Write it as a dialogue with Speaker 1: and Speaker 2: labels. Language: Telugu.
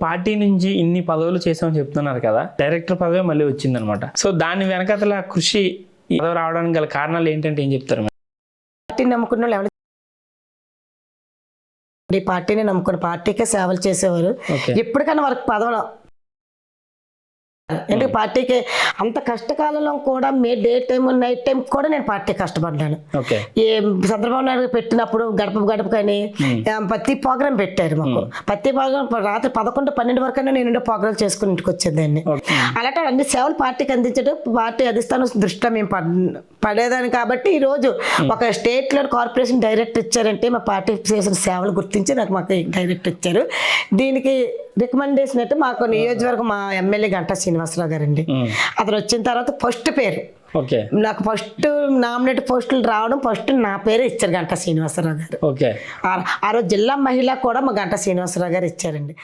Speaker 1: పార్టీ నుంచి ఇన్ని పదవులు చేసామని చెప్తున్నారు కదా, డైరెక్టర్ పదవి మళ్ళీ వచ్చిందనమాట. సో దాని వెనకతల కృషి పదవి రావడానికి గల కారణాలు ఏంటంటే ఏం చెప్తారు?
Speaker 2: పార్టీని నమ్ముకున్న వాళ్ళు ఎవరు ఈ పార్టీని నమ్ముకున్న పార్టీకే సేవలు చేసేవారు. ఎప్పటికైనా వారికి పదవులు ఎందుకంటే పార్టీకి అంత కష్టకాలంలో కూడా డే టైం నైట్ టైం కూడా నేను పార్టీ కష్టపడ్డాను. ఈ చంద్రబాబు నాయుడు పెట్టినప్పుడు గడప గడపకని ప్రతి ప్రోగ్రాం పెట్టారు మాకు. ప్రతి ప్రోగ్రాం రాత్రి 11-12 వరకు నేను ప్రోగ్రాం చేసుకుని ఇంటికి వచ్చేదాన్ని. అలాంటి అన్ని సేవలు పార్టీకి అందించడం పార్టీ అధిష్టానం దృష్టిలో మేము పడేదాన్ని. కాబట్టి ఈ రోజు ఒక స్టేట్ లెవెల్ కార్పొరేషన్ డైరెక్టర్ ఇచ్చారంటే మా పార్టీ చేసిన సేవలు గుర్తించి మాకు డైరెక్టర్ ఇచ్చారు. దీనికి రికమెండేషన్ అంటే మాకు నియోజకవర్గం మా ఎమ్మెల్యే గంటా శ్రీనివాసరావు గారండి. అతను వచ్చిన తర్వాత ఫస్ట్ పేరు నాకు ఫస్ట్ నామినేట్ పోస్టులు రావడం ఫస్ట్ నా పేరు ఇచ్చారు గంటా శ్రీనివాసరావు గారు. ఆ రోజు జిల్లా మహిళ కూడా మా గంటా శ్రీనివాసరావు గారు ఇచ్చారండి.